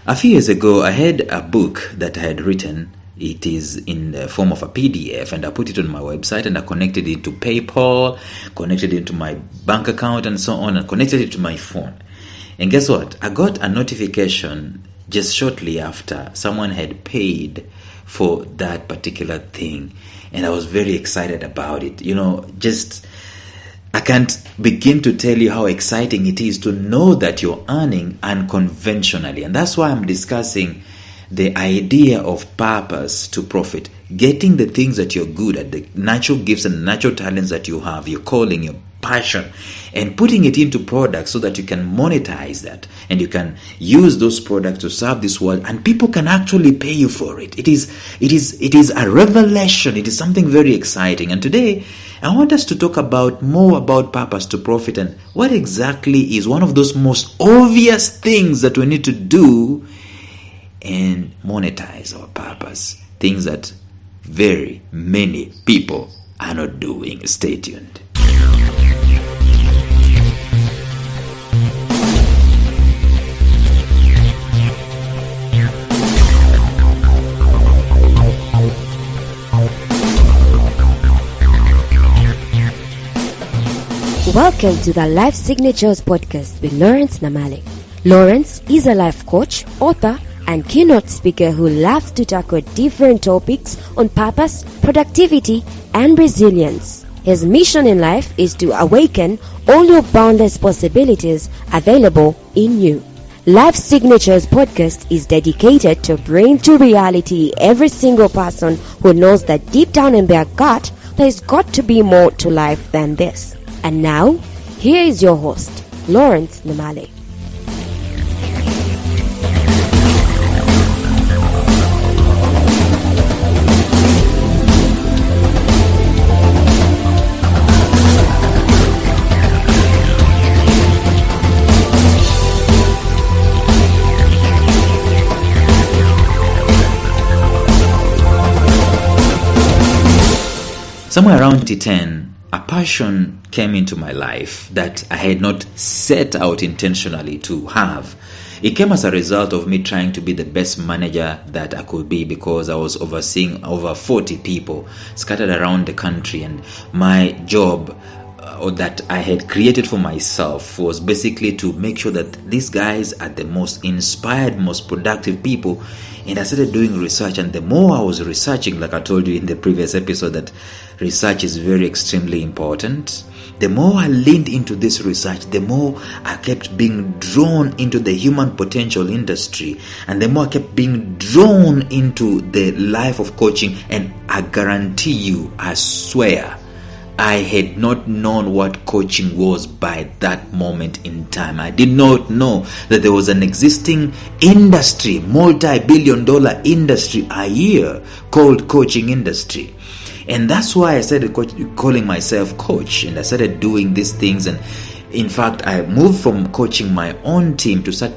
A few years ago, I had a book that I had written. It is in the form of a PDF, and I put it on my website, and I connected it to PayPal, connected it to my bank account, and so on, and connected it to my phone. And guess what? I got a notification just shortly after someone had paid for that particular thing, and I was very excited about it. I can't begin to tell you how exciting it is to know that you're earning unconventionally. And that's why I'm discussing the idea of purpose to profit. Getting the things that you're good at, the natural gifts and natural talents that you have, your calling, your passion, and putting it into products so that you can monetize that and you can use those products to serve this world, and people can actually pay you for it. It is a revelation. It is something very exciting. And today I want us to talk more about purpose to profit, and what exactly is one of those most obvious things that we need to do and monetize our purpose. Things that very many people are not doing. Stay tuned. Welcome to the Life Signatures podcast with Lawrence Namale. Lawrence is a life coach, author, and keynote speaker who loves to tackle different topics on purpose, productivity, and resilience. His mission in life is to awaken all your boundless possibilities available in you. Life Signatures podcast is dedicated to bring to reality every single person who knows that deep down in their gut, there's got to be more to life than this. And now, here is your host, Lawrence Namale. Somewhere around 2010, a passion came into my life that I had not set out intentionally to have. It came as a result of me trying to be the best manager that I could be, because I was overseeing over 40 people scattered around the country, and my job that I had created for myself was basically to make sure that these guys are the most inspired, most productive people. And I started doing research, and the more I was researching, like I told you in the previous episode, that research is very extremely important. The more I leaned into this research, the more I kept being drawn into the human potential industry, and the more I kept being drawn into the life of coaching. And I guarantee you, I swear, I had not known what coaching was by that moment in time. I did not know that there was an existing industry, multi-billion-dollar industry a year called coaching industry. And that's why I started calling myself coach, and I started doing these things. And in fact, I moved from coaching my own team to start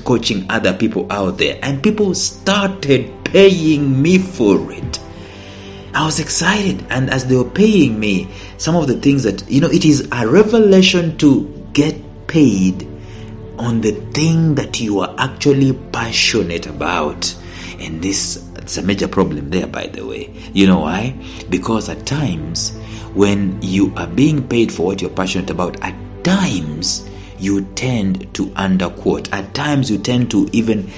coaching other people out there, and people started paying me for it. I was excited, and as they were paying me, some of the things that, it is a revelation to get paid on the thing that you are actually passionate about. And it's a major problem there, by the way. You know why? Because at times, when you are being paid for what you're passionate about, at times you tend to underquote. At times you tend to even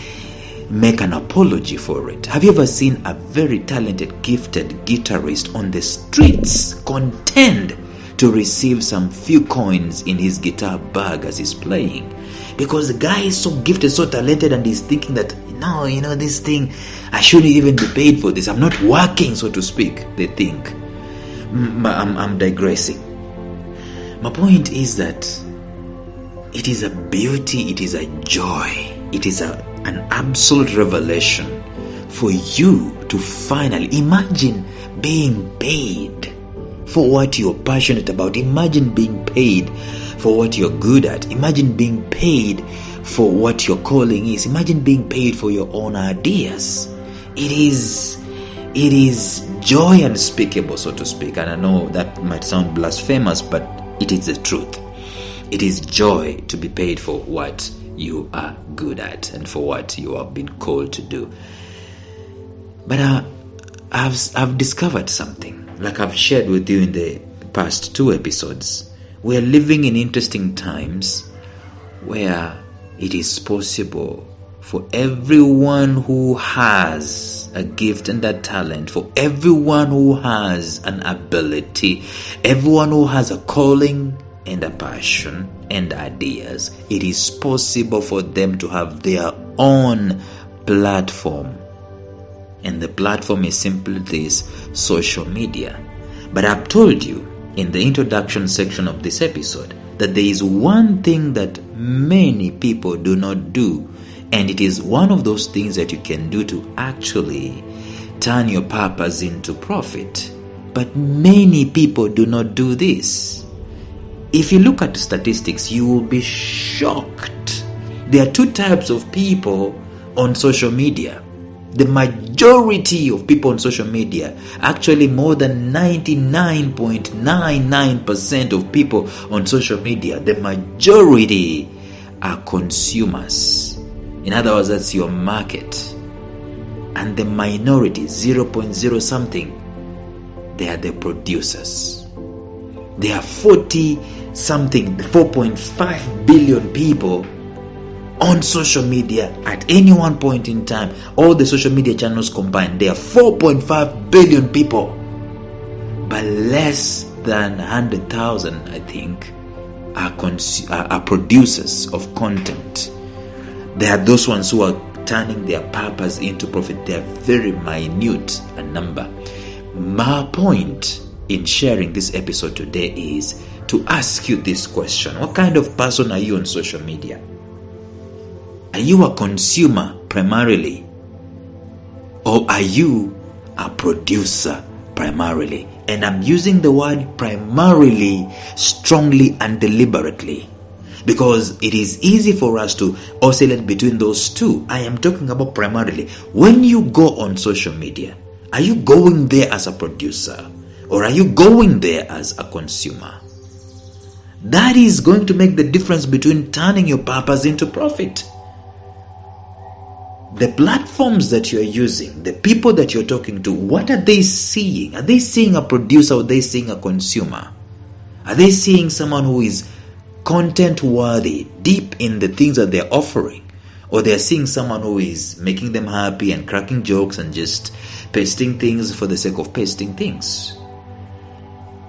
make an apology for it. Have you ever seen a very talented, gifted guitarist on the streets contend to receive some few coins in his guitar bag as he's playing? Because the guy is so gifted, so talented, and he's thinking that, no, this thing, I shouldn't even be paid for this. I'm not working, so to speak, they think. I'm digressing. My point is that it is a beauty, it is a joy, it is an absolute revelation for you to finally imagine being paid for what you're passionate about. Imagine being paid for what you're good at. Imagine being paid for what your calling is. Imagine being paid for your own ideas. It is joy unspeakable, so to speak. And I know that might sound blasphemous, but it is the truth. It is joy to be paid for what you are good at and for what you have been called to do. But I've discovered something, like I've shared with you in the past 2 episodes. We are living in interesting times where it is possible for everyone who has a gift and a talent, for everyone who has an ability, everyone who has a calling and a passion and ideas, it is possible for them to have their own platform. And the platform is simply this: social media. But I've told you in the introduction section of this episode that there is one thing that many people do not do, and it is one of those things that you can do to actually turn your purpose into profit. But many people do not do this. If you look at the statistics, you will be shocked. There are 2 types of people on social media. The majority of people on social media, actually more than 99.99% of people on social media, the majority are consumers. In other words, that's your market. And the minority, 0.0 something, they are the producers. There are 4.5 billion people on social media at any one point in time. All the social media channels combined, there are 4.5 billion people. But less than 100,000, I think, are producers of content. There are those ones who are turning their purpose into profit. They are very minute a number. My point in sharing this episode today is to ask you this question: what kind of person are you on social media? Are you a consumer primarily? Or are you a producer primarily? And I'm using the word primarily strongly and deliberately, because it is easy for us to oscillate between those two. I am talking about primarily. When you go on social media, are you going there as a producer, or are you going there as a consumer? That is going to make the difference between turning your purpose into profit. The platforms that you're using, the people that you're talking to, what are they seeing? Are they seeing a producer, or are they seeing a consumer? Are they seeing someone who is content worthy, deep in the things that they're offering? Or they're seeing someone who is making them happy and cracking jokes and just pasting things for the sake of pasting things?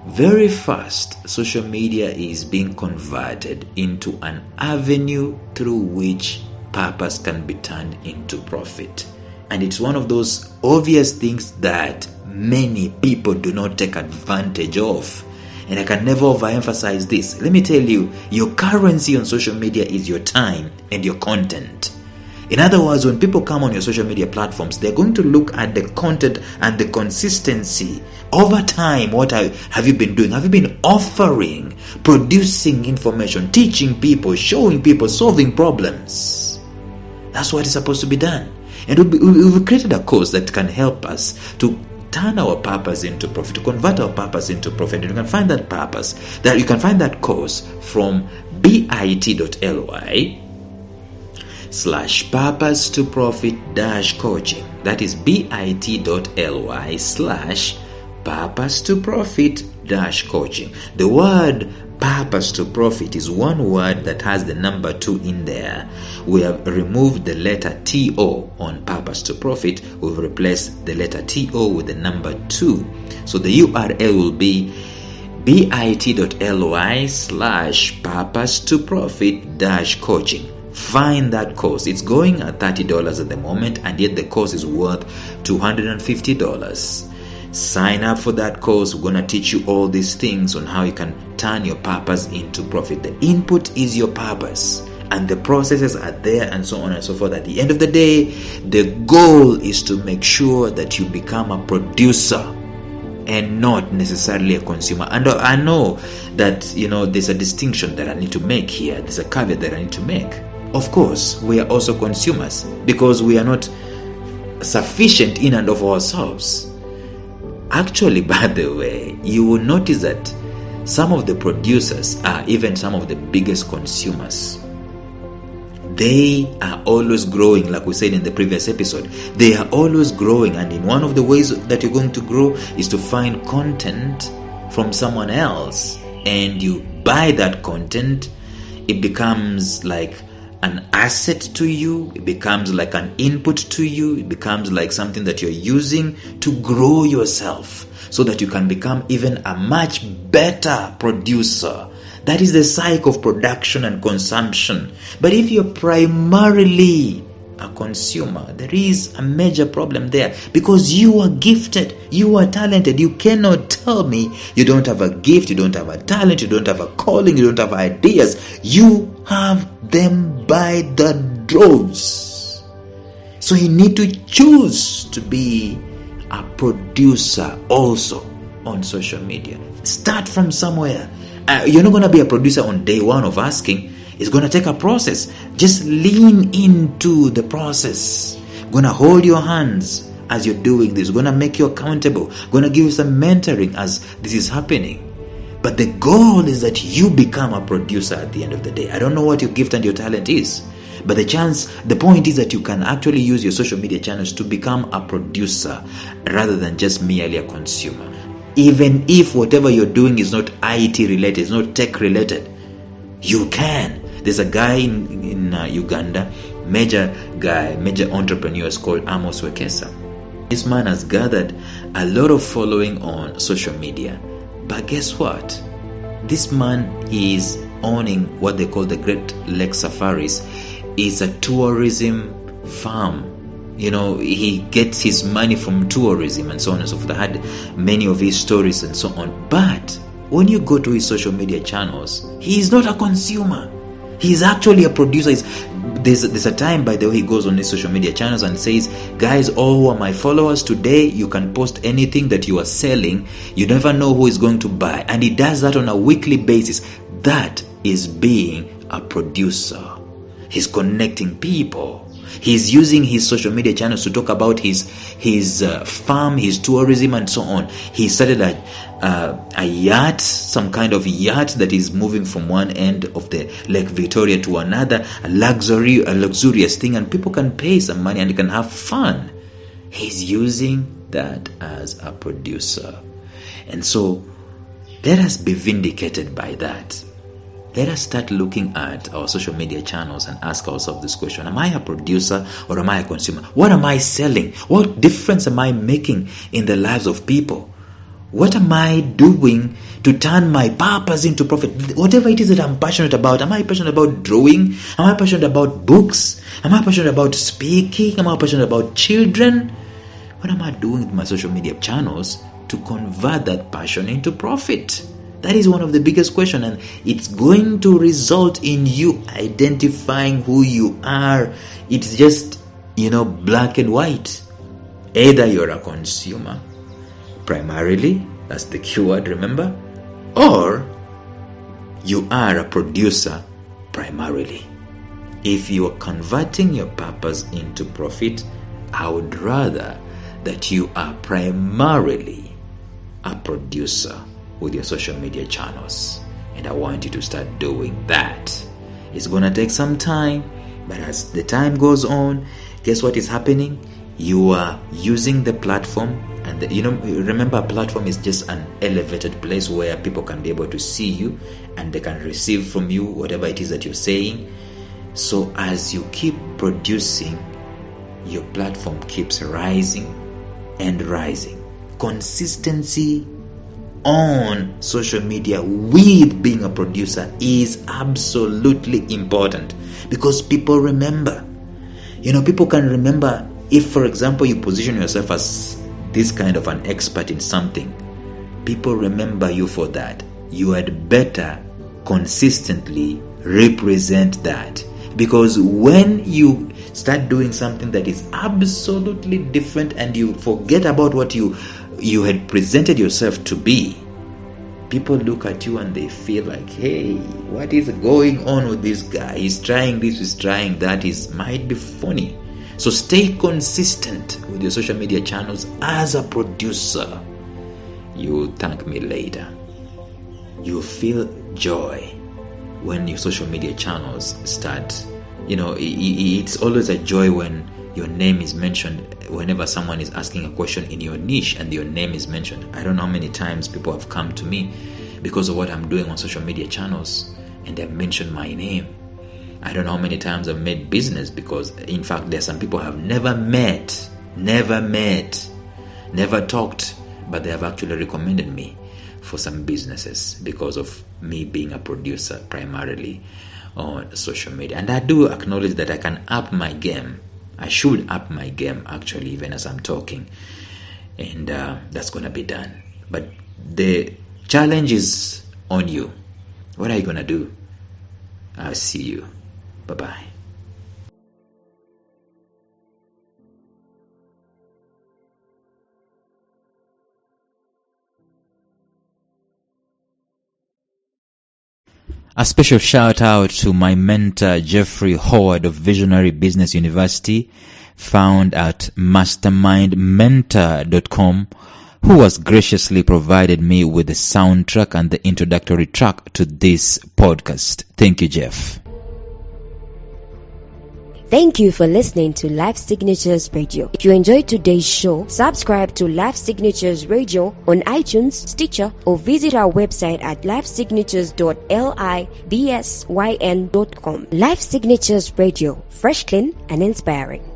Very fast, social media is being converted into an avenue through which purpose can be turned into profit. And it's one of those obvious things that many people do not take advantage of. And I can never overemphasize this. Let me tell you, your currency on social media is your time and your content. In other words, when people come on your social media platforms, they're going to look at the content and the consistency. Over time, what have you been doing? Have you been offering, producing information, teaching people, showing people, solving problems? That's what is supposed to be done. And we've created a course that can help us to turn our purpose into profit, to convert our purpose into profit. And you can find that course from bit.ly/purpose to profit -coaching. That is bit.ly/purpose to profit -coaching. The word purpose to profit is one word that has the number 2 in there. We have removed the letter TO on purpose to profit. We've replaced the letter TO with the number 2. So the URL will be bit.ly/purpose to profit -coaching. Find that course. It's going at $30 at the moment, and yet the course is worth $250. Sign up for that course. We're going to teach you all these things on how you can turn your purpose into profit. The input is your purpose, and the processes are there, and so on and so forth. At the end of the day, the goal is to make sure that you become a producer and not necessarily a consumer. And I know that, there's a distinction that I need to make here. There's a caveat that I need to make. Of course, we are also consumers, because we are not sufficient in and of ourselves. Actually, by the way, you will notice that some of the producers are even some of the biggest consumers. They are always growing, like we said in the previous episode. They are always growing, and in one of the ways that you're going to grow is to find content from someone else, and you buy that content. It becomes like an asset to you. It becomes like an input to you. It becomes like something that you're using to grow yourself, so that you can become even a much better producer. That is the cycle of production and consumption. But if you're primarily a consumer, there is a major problem there, because you are gifted, you are talented. You cannot tell me you don't have a gift, you don't have a talent, you don't have a calling, you don't have ideas. You have them by the droves. So you need to choose to be a producer also on social media. Start from somewhere. You're not going to be a producer on day one of asking. It's going to take a process. Just lean into the process. Going to hold your hands as you're doing this. Going to make you accountable. Going to give you some mentoring as this is happening. But the goal is that you become a producer at the end of the day. I don't know what your gift and your talent is, but the point is that you can actually use your social media channels to become a producer rather than just merely a consumer. Even if whatever you're doing is not IT related, it's not tech related, you can. There's a guy in Uganda, major entrepreneur, is called Amos Wekesa. This man has gathered a lot of following on social media. But guess what? This man is owning what they call the Great Lake Safaris. It's a tourism farm. He gets his money from tourism and so on and so forth. I had many of his stories and so on. But when you go to his social media channels, he is not a consumer. He's actually a producer. There's a time, by the way, he goes on his social media channels and says, guys, all who are my followers today, you can post anything that you are selling. You never know who is going to buy. And he does that on a weekly basis. That is being a producer. He's connecting people. He's using his social media channels to talk about his farm, his tourism, and so on. He started a yacht, some kind of yacht that is moving from one end of the Lake Victoria to another, a luxurious thing, and people can pay some money and they can have fun. He's using that as a producer. And so let us be vindicated by that. Let us start looking at our social media channels and ask ourselves this question: am I a producer or am I a consumer? What am I selling? What difference am I making in the lives of people? What am I doing to turn my purpose into profit? Whatever it is that I'm passionate about. Am I passionate about drawing? Am I passionate about books? Am I passionate about speaking? Am I passionate about children? What am I doing with my social media channels to convert that passion into profit? That is one of the biggest questions, and it's going to result in you identifying who you are. It's just, black and white. Either you're a consumer, primarily, that's the keyword, remember, or you are a producer, primarily. If you are converting your purpose into profit, I would rather that you are primarily a producer with your social media channels, and I want you to start doing that. It's gonna take some time, but as the time goes on, guess what is happening? You are using the platform, and remember, a platform is just an elevated place where people can be able to see you and they can receive from you whatever it is that you're saying. So as you keep producing, your platform keeps rising and rising. Consistency on social media with being a producer is absolutely important, because people remember. People can remember. If, for example, you position yourself as this kind of an expert in something, people remember you for that. You had better consistently represent that, because when you start doing something that is absolutely different and you forget about what you had presented yourself to be, people look at you and they feel like, hey, what is going on with this guy? He's trying this, he's trying that, might be funny. So stay consistent with your social media channels as a producer. You will thank me later. you feel joy when your social media channels start. It's always a joy when your name is mentioned whenever someone is asking a question in your niche and your name is mentioned. I don't know how many times people have come to me because of what I'm doing on social media channels and they've mentioned my name. I don't know how many times I've made business because, in fact, there's some people I have never met, never talked, but they have actually recommended me for some businesses because of me being a producer primarily on social media. And I do acknowledge that I can up my game. I should up my game actually, even as I'm talking, and that's going to be done. But the challenge is on you. What are you going to do? I'll see you. Bye-bye. A special shout out to my mentor Jeffrey Howard of Visionary Business University, found at mastermindmentor.com, who has graciously provided me with the soundtrack and the introductory track to this podcast. Thank you, Jeff. Thank you for listening to Life Signatures Radio. If you enjoyed today's show, subscribe to Life Signatures Radio on iTunes, Stitcher, or visit our website at lifesignatures.libsyn.com. Life Signatures Radio, fresh, clean, and inspiring.